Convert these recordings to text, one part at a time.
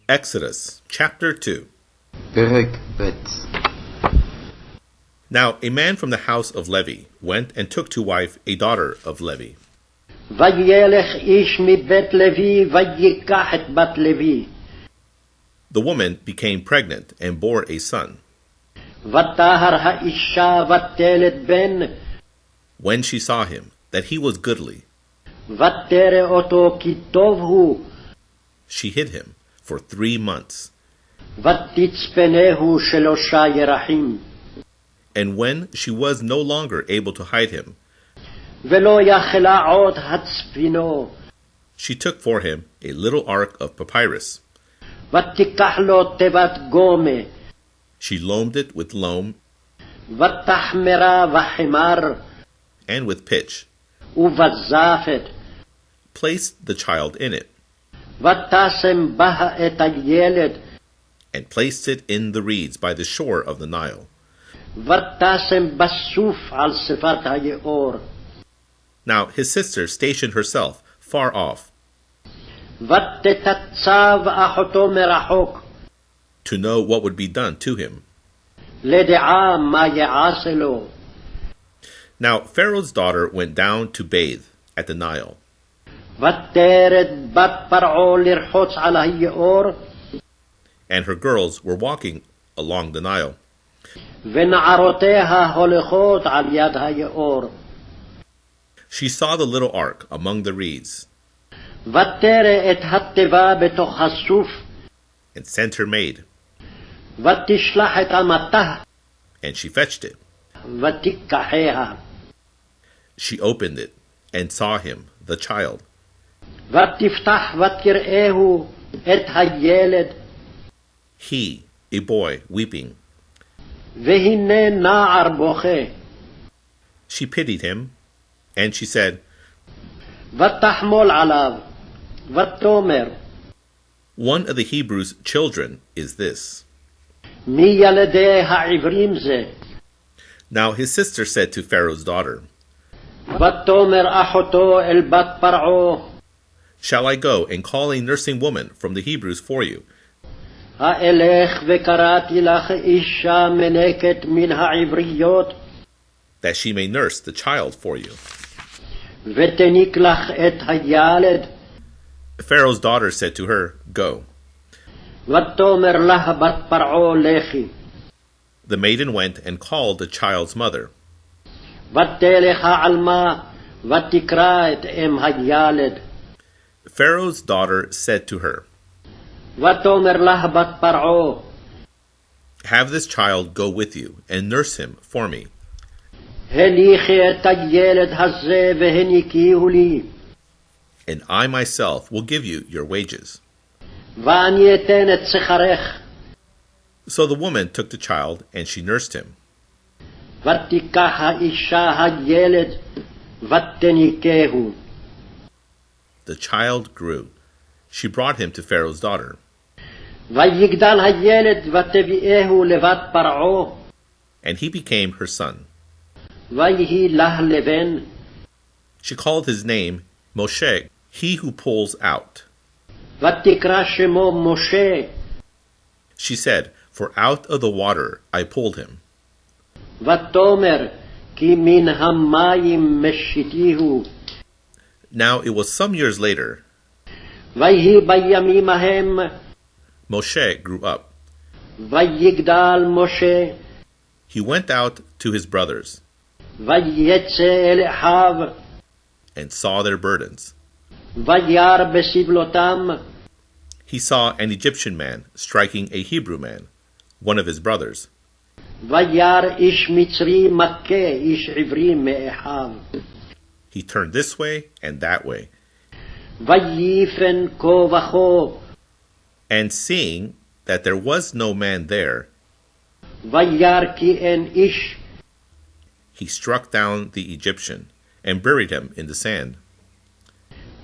Exodus chapter 2. פרק ב'. Now a man from the house of Levi went and took to wife a daughter of Levi. וילך איש מבית לוי ויקח את בת לוי. The woman became pregnant and bore a son. ותהר האישה ותלד בן. When she saw him, that he was goodly, ותרא אותו כי טוב הוא. she hid him for 3 months. ותצפנהו 3 ירחים. And when she was no longer able to hide him, ולא יכלה עוד הצפינו. she took for him a little ark of papyrus. ותיקח לו תיבת גומה. She loamed it with loam ותחמרה וחמר. and with pitch, ובזפת. placed the child in it, ותשם בה את הילד. and placed it in the reeds by the shore of the Nile. ותשם בסוף על שפת היאור. Now his sister stationed herself far off, ותתצב אחותו מרחוק. to know what would be done to him. לדעה מה יעשה לו. Now Pharaoh's daughter went down to bathe at the Nile, ותרד בת פרעה לרחוץ על היאור. and her girls were walking along the Nile, ונערותיה הולכות על יד היאור. she saw the little ark among the reeds, ותרא את התיבה בתוך הסוף. and sent her maid, ותשלח את אמתה. and she fetched it. ותיקחיה. She opened it, and saw him, the child. ותפתח ותראהו את הילד. He, a boy, weeping. והנה נער בוכה. She pitied him, and she said, ותחמול עליו. ותאמר. One of the Hebrews' children is this. מי ילדי העברים זה? Now his sister said to Pharaoh's daughter, ותאמר אחותו אל בת פרעה. Shall I go and call a nursing woman from the Hebrews for you, האלך וקראתי לך אישה מנקת מן העבריות. that she may nurse the child for you? ותניק לך את הילד. Pharaoh's daughter said to her, Go. ותאמר לה בת פרעה לכי. The maiden went and called the child's mother. ותלך העלמה ותקרא את אם הילד. Pharaoh's daughter said to her, ותאמר לה בת פרעה. Have this child go with you, and nurse him for me, הניחי את הילד הזה והניקיהו לי. and I myself will give you your wages. ואני אתן את שכרך. So the woman took the child, and she nursed him. ותיקח האישה הילד ותניקהו. The child grew. She brought him to Pharaoh's daughter. ויגדל הילד ותביאהו לבת פרעה. And he became her son. ויהי לה לבן. She called his name Moshe, he who pulls out. ותקרא שמו משה. She said, For out of the water I pulled him. ותאמר כי מן המים משיתיהו. Now it was some years later, ויהי בימים ההם. Moshe grew up. ויגדל משה. He went out to his brothers, ויצא אל אחיו. and saw their burdens. וירא בסבלותם. He saw an Egyptian man striking a Hebrew man, one of his brothers. וירא איש מצרי מכה איש עברי מאחיו. He turned this way and that way, ויפן כה וכה. and seeing that there was no man there, וירא כי אין איש. he struck down the Egyptian and buried him in the sand.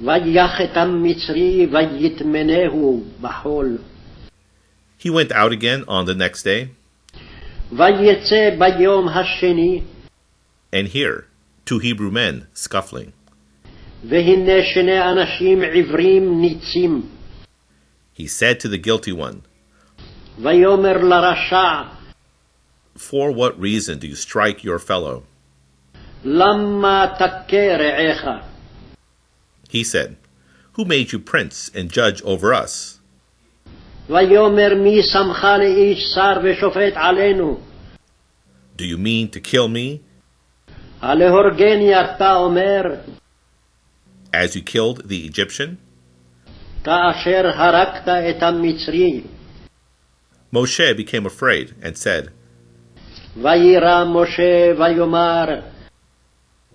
ויך את המצרי ויטמנהו בחול. He went out again on the next day, ויצא ביום השני. and here 2 Hebrew men scuffling. והנה שני אנשים עברים ניצים. He said to the guilty one, ויאמר לרשע, For what reason do you strike your fellow? למה תכה רעך? He said, Who made you prince and judge over us? ויאמר מי שמך לאיש שר ושופט עלינו? Do you mean to kill me, הלהורגני אתה אומר, as you killed the Egyptian? כאשר הרגת את המצרי. Moshe became afraid and said, וירא משה ויאמר,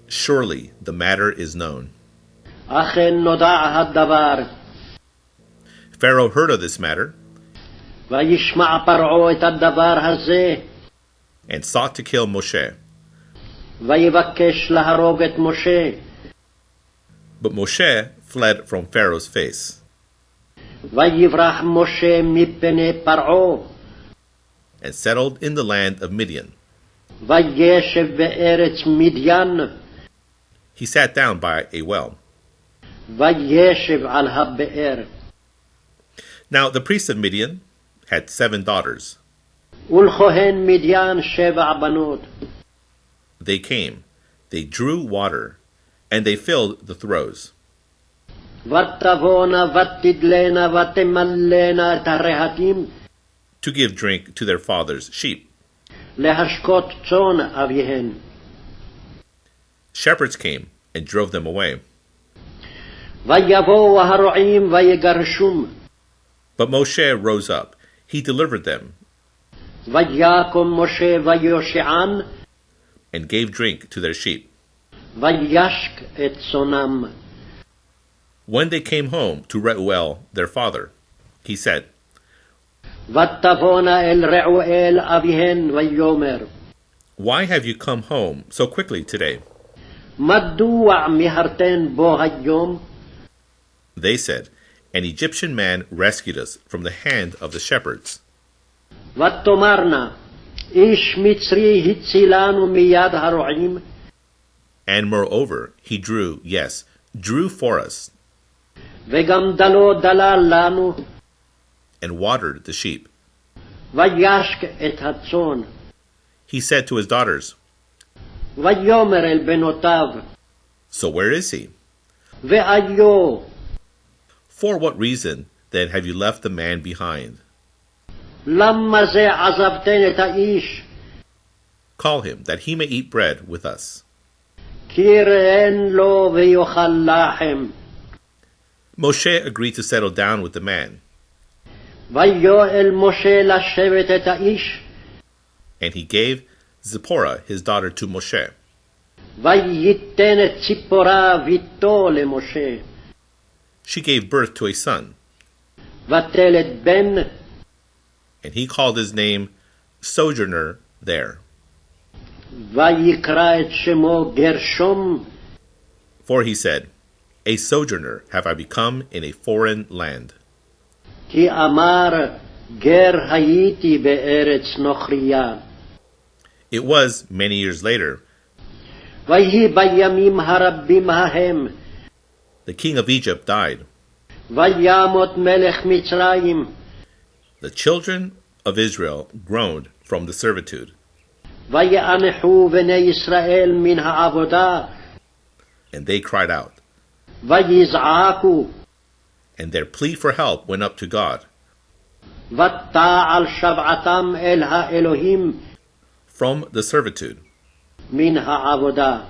Surely the matter is known. אכן נודע הדבר. Pharaoh heard of this matter וישמע פרעה את הדבר הזה, and sought to kill Moshe. ויבקש להרוג את משה. But Moshe fled from Pharaoh's face ויברח משה מפני פרעה, and settled in the land of Midian. וישב בארץ מדיין, He sat down by a well. וישב על הבאר. Now the priest of Midian had 7 daughters. ולכהן מדיין 7 בנות. They came, they drew water, and they filled the throes. ותבואנה ותדלנה ותמלאנה את הרהטים, To give drink to their father's sheep. להשקות צאן אביהן. Shepherds came and drove them away. ויבואו הרועים ויגרשום. But Moshe rose up. He delivered them ויקום משה ויושיען, and gave drink to their sheep. וישק את צאנם. When they came home to Reuel, their father, he said, ותבואנה אל רעואל אביהן ויאמר, Why have you come home so quickly today? מדוע מיהרתן בו היום? They said, An Egyptian man rescued us from the hand of the shepherds. ותאמרנה, איש מצרי הצילנו מיד הרועים, And moreover, he drew for us, וגם דלו דלל לנו, and watered the sheep. וישק את הצאן. He said to his daughters, ויאמר אל בנותיו, So where is he? ואיו, For what reason, then, have you left the man behind? למה זה עזבתן את האיש? Call him, that he may eat bread with us. כי ראין לו ויאכל לחם. Moshe agreed to settle down with the man, ויואל משה לשבת את האיש, and he gave Zipporah, his daughter, to Moshe. וייתן את ציפורה ביתו למשה. She gave birth to a son, ותלת בן, and he called his name Sojourner there. ויקרא את שמו גרשום, For he said, A sojourner have I become in a foreign land. כי אמר גר הייתי בארץ נוכריה. It was many years later, ויהי בימים הרבים ההם, the king of Egypt died. וימות מלך מצרים, The children of Israel groaned from the servitude, ויאנחו בני ישראל מן העבודה, and they cried out, ויזעקו, and their plea for help went up to God. ותעל שבעתם אל האלוהים From the servitude, מן העבודה.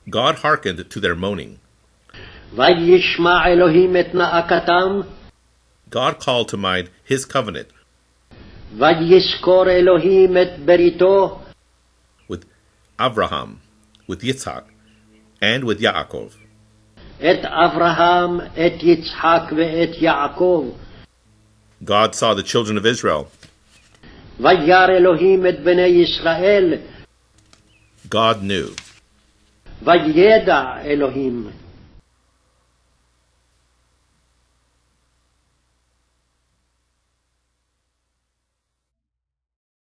God hearkened to their moaning. וישמע אלוהים את נאקתם, God called to mind his covenant ויזכור אלוהים את בריתו, with Abraham, with Yitzhak, and with Yaakov. את אברהם, את יצחק ואת יעקב. God saw the children of Israel. וירא אלוהים את בני ישראל, God knew. וידע אלוהים